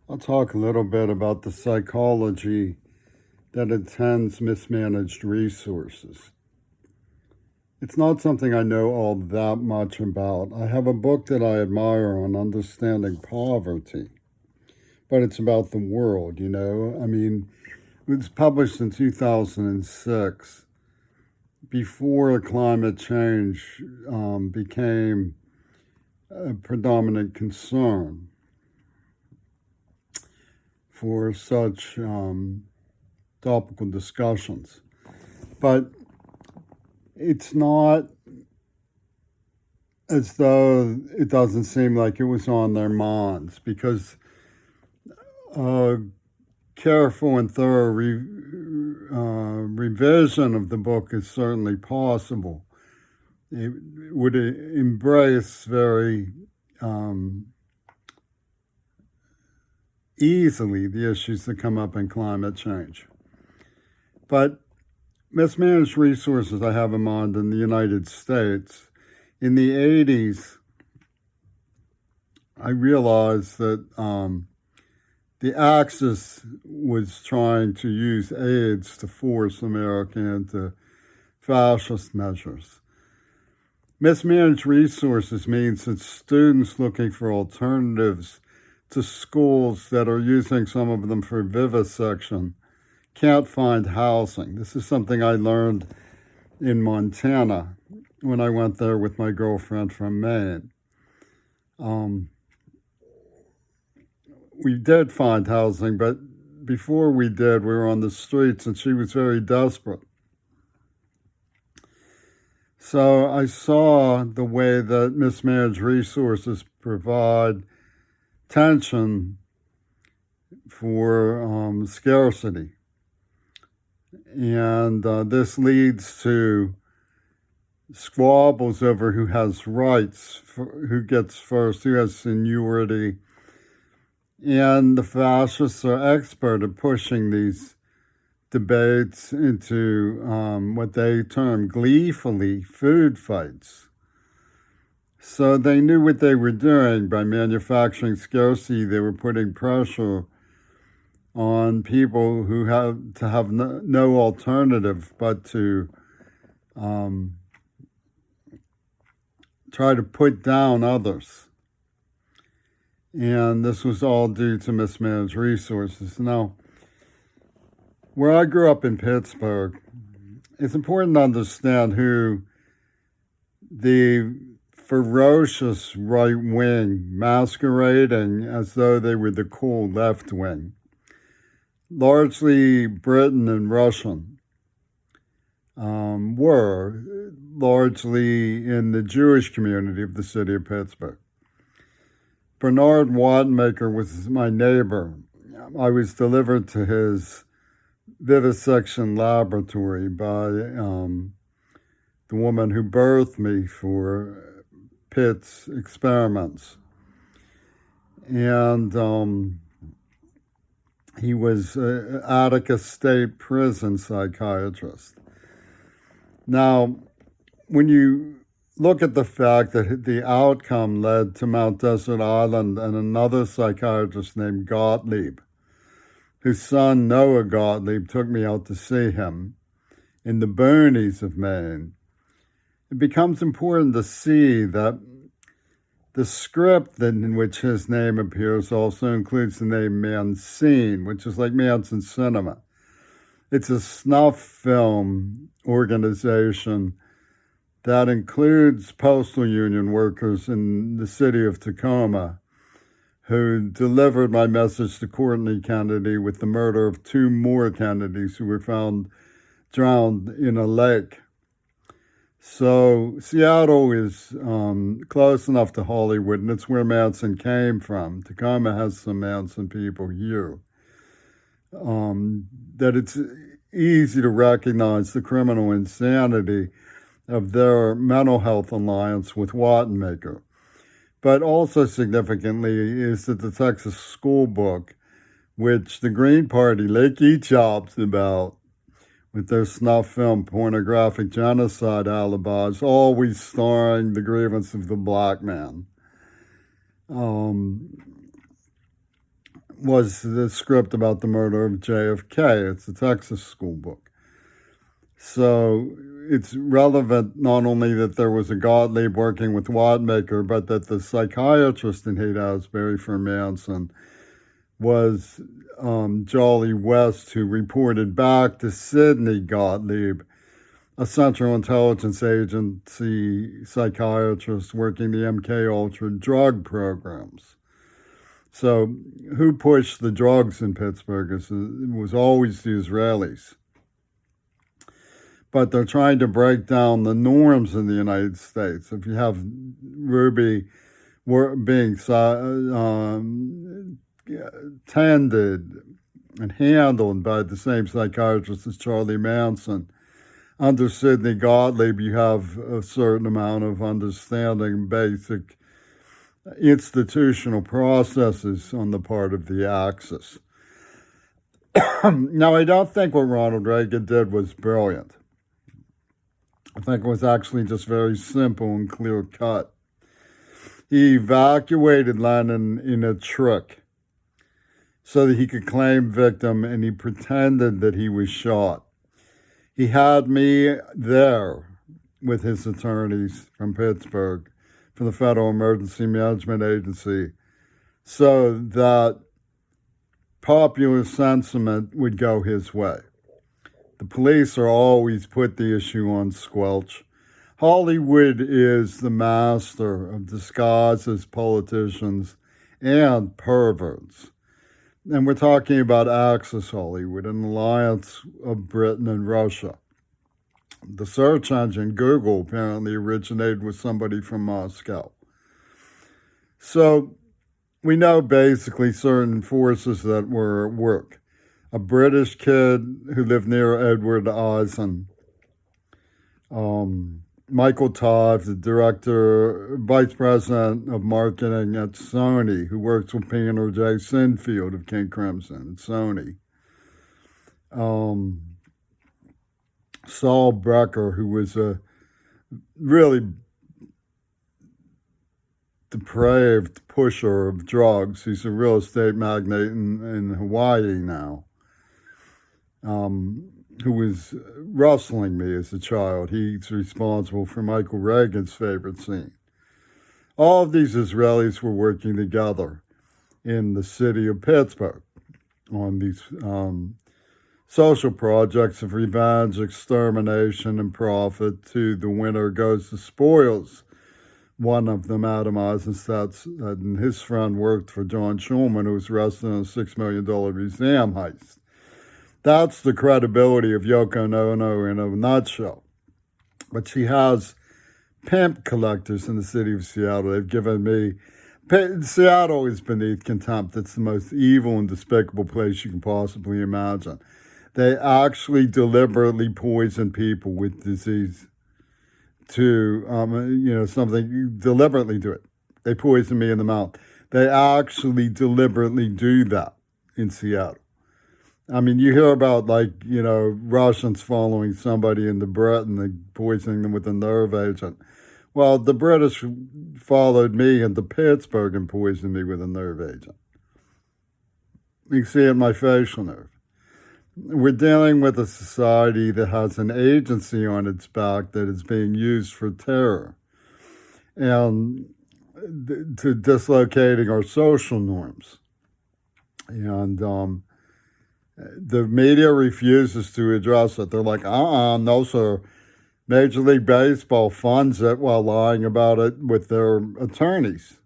I'll talk a little bit about the psychology that attends mismanaged resources. It's not something I know all that much about. I have a book that I admire on understanding poverty, but it's about the world, you know? I mean, it was published in 2006, before climate change became a predominant concern for such topical discussions. But it's not as though it doesn't seem like it was on their minds, because a careful and thorough revision of the book is certainly possible. It would embrace very easily the issues that come up in climate change. But mismanaged resources I have in mind in the United States. In the 80s, I realized that the Axis was trying to use AIDS to force America into fascist measures. Mismanaged resources means that students looking for alternatives to schools that are using some of them for vivisection can't find housing. This is something I learned in Montana when I went there with my girlfriend from Maine. We did find housing, but before we did, we were on the streets, and she was very desperate. So I saw the way that mismanaged resources provide tension for scarcity. And this leads to squabbles over who has rights, who gets first, who has seniority. And the fascists are expert at pushing these debates into what they term gleefully food fights. So they knew what they were doing by manufacturing scarcity. They were putting pressure on people who have to have no alternative but to try to put down others. And this was all due to mismanaged resources. Now, where I grew up in Pittsburgh, it's important to understand who the ferocious right wing, masquerading as though they were the cool left wing, largely Britain and Russian, were largely in the Jewish community of the city of Pittsburgh. Bernard Wattenmaker was my neighbor. I was delivered to his vivisection laboratory by the woman who birthed me for Pitt's experiments. And he was an Attica State Prison psychiatrist. Now, when you look at the fact that the outcome led to Mount Desert Island and another psychiatrist named Gottlieb, whose son Noah Gottlieb took me out to see him in the boonies of Maine, it becomes important to see that the script in which his name appears also includes the name Mancine, which is like Manson Cinema. It's a snuff film organization that includes postal union workers in the city of Tacoma who delivered my message to Courtney Kennedy with the murder of two more Kennedys who were found drowned in a lake. So Seattle is close enough to Hollywood, and it's where Manson came from. Tacoma has some Manson people here. That it's easy to recognize the criminal insanity of their mental health alliance with Wattenmaker. But also significantly is that the Texas School Book, which the Green Party licky chops about with their snuff film pornographic genocide alibis, always starring the grievance of the black man. was the script about the murder of JFK. It's a Texas school book. So it's relevant not only that there was a Gottlieb working with Watmaker, but that the psychiatrist in Haight Asbury for Manson was Jolly West, who reported back to Sidney Gottlieb, a Central Intelligence Agency psychiatrist working the MK Ultra drug programs. So who pushed the drugs in Pittsburgh? It was always the Israelis. But they're trying to break down the norms in the United States. If you have Ruby being tended and handled by the same psychiatrist as Charlie Manson, under Sidney Gottlieb, you have a certain amount of understanding, basic institutional processes on the part of the Axis. Now, I don't think what Ronald Reagan did was brilliant. I think it was actually just very simple and clear cut. He evacuated Lenin in a truck so that he could claim victim, and he pretended that he was shot. He had me there with his attorneys from Pittsburgh, from the Federal Emergency Management Agency, so that popular sentiment would go his way. The police are always put the issue on squelch. Hollywood is the master of disguise as politicians and perverts. And we're talking about Axis Hollywood, an alliance of Britain and Russia. The search engine Google apparently originated with somebody from Moscow. So we know basically certain forces that were at work. A British kid who lived near Edward Eisen, Michael Todd, the vice president of marketing at Sony, who works with Peter J. Sinfield of King Crimson at Sony. Saul Brecker, who was a really depraved pusher of drugs. He's a real estate magnate in Hawaii now. Who was wrestling me as a child. He's responsible for Michael Reagan's favorite scene. All of these Israelis were working together in the city of Pittsburgh on these social projects of revenge, extermination, and profit. To the winner goes the spoils. One of them, Adam Eisenstadt, and his friend worked for John Schulman, who was arrested in a $6 million museum heist. That's the credibility of Yoko Ono in a nutshell. But she has pimp collectors in the city of Seattle. They've given me... Seattle is beneath contempt. It's the most evil and despicable place you can possibly imagine. They actually deliberately poison people with disease to, something, deliberately do it. They poison me in the mouth. They actually deliberately do that in Seattle. I mean, you hear about, Russians following somebody into Britain and poisoning them with a nerve agent. Well, the British followed me into Pittsburgh and poisoned me with a nerve agent. You can see it in my facial nerve. We're dealing with a society that has an agency on its back that is being used for terror and to dislocating our social norms. And the media refuses to address it. They're like, no, sir. Major League Baseball funds it while lying about it with their attorneys.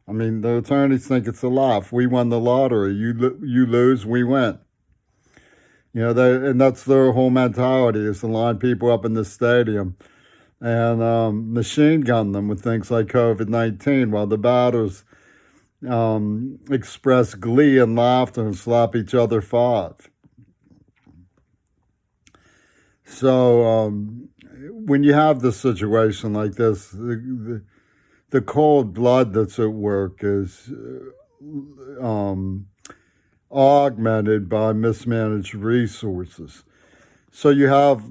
I mean, the attorneys think it's a laugh. We won the lottery. You lose, we win. And that's their whole mentality, is to line people up in the stadium and machine gun them with things like COVID-19 while the batters express glee and laughter and slap each other five. So when you have this situation like this, the cold blood that's at work is augmented by mismanaged resources. So you have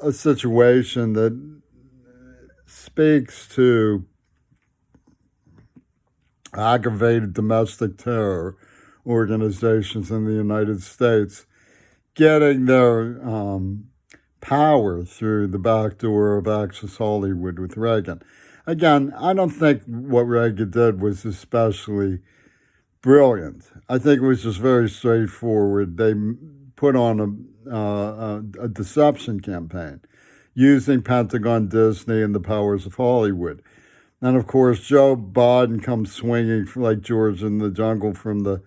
a situation that speaks to aggravated domestic terror organizations in the United States getting their power through the back door of Access Hollywood with Reagan. Again, I don't think what Reagan did was especially brilliant. I think it was just very straightforward. They put on a deception campaign using Pentagon, Disney, and the powers of Hollywood. And of course, Joe Biden comes swinging like George in the jungle from the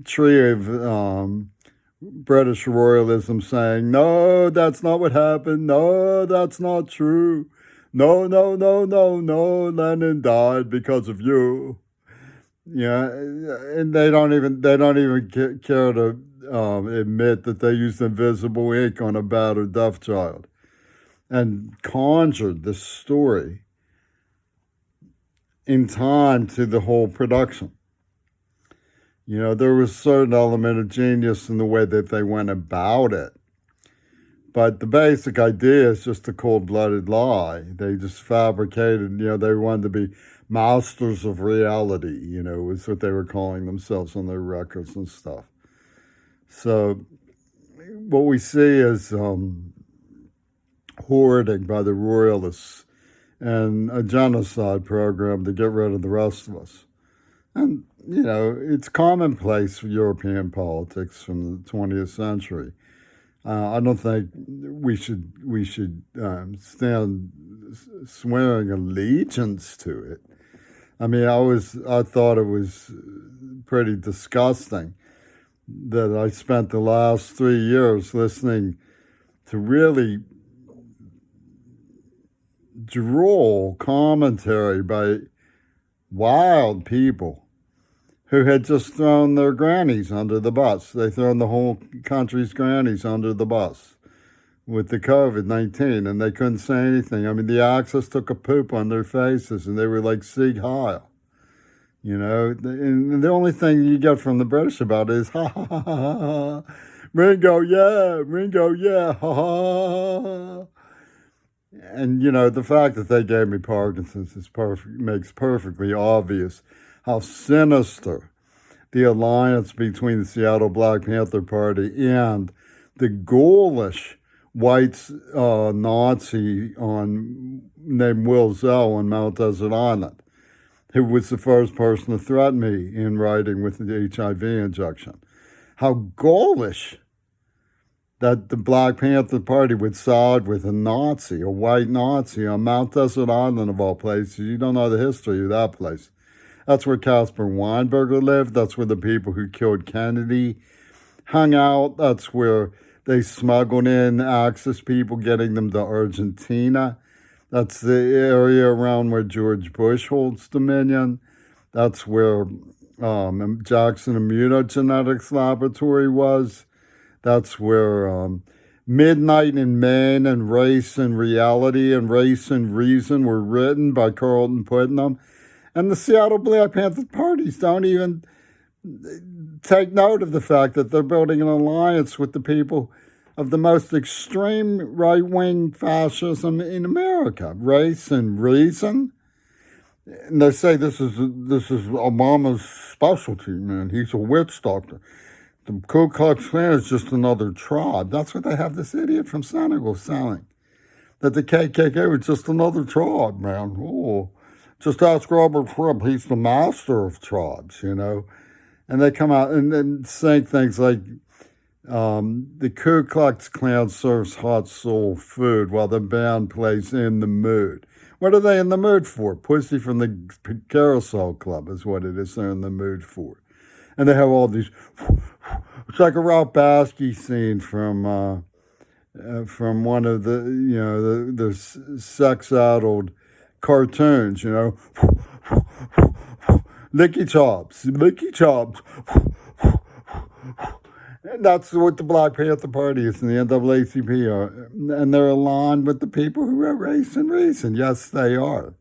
tree of British royalism, saying, "No, that's not what happened. No, that's not true. No, no, no, no, no. Lenin died because of you." Yeah, and they don't even care to admit that they used invisible ink on a battered deaf child and conjured this story in time to the whole production. You know, there was a certain element of genius in the way that they went about it. But the basic idea is just a cold-blooded lie. They just fabricated, they wanted to be masters of reality, was what they were calling themselves on their records and stuff. So what we see is hoarding by the royalists and a genocide program to get rid of the rest of us. And, it's commonplace for European politics from the 20th century. I don't think we should stand swearing allegiance to it. I mean, I thought it was pretty disgusting that I spent the last 3 years listening to really droll commentary by wild people who had just thrown their grannies under the bus. They thrown the whole country's grannies under the bus with the COVID-19, and they couldn't say anything. I mean, the Axis took a poop on their faces, and they were like Sieg Heil. And the only thing you get from the British about it is, ha, ha, ha, ha, ha. Ringo, yeah, ha, ha. And, the fact that they gave me Parkinson's makes perfectly obvious how sinister the alliance between the Seattle Black Panther Party and the ghoulish white Nazi named Will Zell on Mount Desert Island, who was the first person to threaten me in writing with the HIV injection. How ghoulish that the Black Panther Party would side with a Nazi, a white Nazi, on Mount Desert Island of all places. You don't know the history of that place. That's where Caspar Weinberger lived. That's where the people who killed Kennedy hung out. That's where they smuggled in Axis people, getting them to Argentina. That's the area around where George Bush holds dominion. That's where Jackson Immunogenetics Laboratory was. That's where Midnight in Maine and Race and Reality and Race and Reason were written by Carlton Putnam. And the Seattle Black Panther parties don't even take note of the fact that they're building an alliance with the people of the most extreme right-wing fascism in America. Race and Reason. And they say this is Obama's specialty, man. He's a witch doctor. The Ku Klux Klan is just another tribe. That's what they have this idiot from Senegal selling. That the KKK was just another tribe, man. Oh, just ask Robert Fripp. He's the master of tribes, And they come out and then saying things like, the Ku Klux Klan serves hot soul food while the band plays In the Mood. What are they in the mood for? Pussy from the Carousel Club is what it is they're in the mood for. And they have all these, it's like a Ralph Bakshi scene from one of the sex-addled cartoons, licky chops. And that's what the Black Panther Party is and the NAACP are. And they're aligned with the people who are Race and Reason. Yes, they are.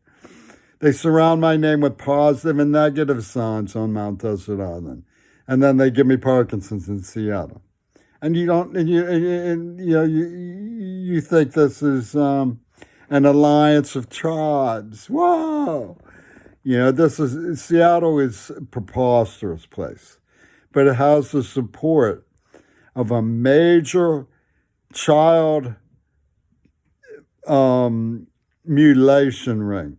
They surround my name with positive and negative signs on Mount Desert Island. And then they give me Parkinson's in Seattle. And you think this is an alliance of tribes. Whoa! Seattle is a preposterous place, but it has the support of a major child mutilation ring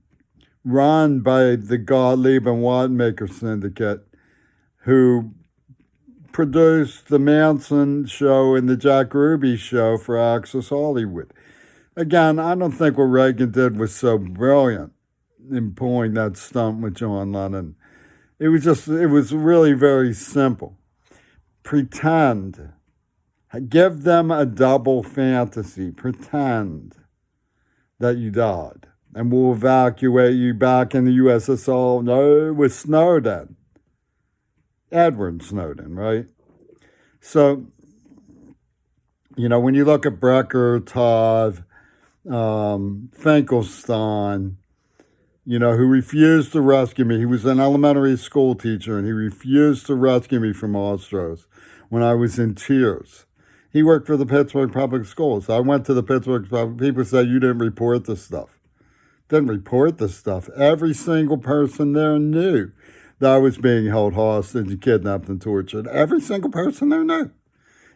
run by the Gottlieb and Wanamaker Syndicate, who produced the Manson show and the Jack Ruby show for Access Hollywood. Again, I don't think what Reagan did was so brilliant in pulling that stunt with John Lennon. It was really very simple. Pretend. Give them a double fantasy. Pretend that you died. And we'll evacuate you back in the USSR. No, with Snowden. Edward Snowden, right? So, when you look at Brecker, Todd, Finkelstein, who refused to rescue me. He was an elementary school teacher, and he refused to rescue me from Ostros when I was in tears. He worked for the Pittsburgh Public Schools. I went to the Pittsburgh Public. People say, you didn't report this stuff. Didn't report this stuff. Every single person there knew that I was being held hostage and kidnapped and tortured. Every single person there knew.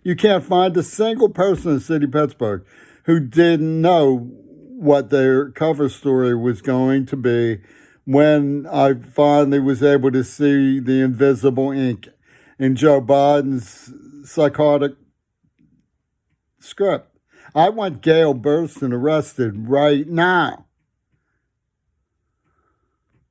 You can't find a single person in the city of Pittsburgh who didn't know what their cover story was going to be when I finally was able to see the invisible ink in Joe Biden's psychotic script. I want Gail Burstyn arrested right now.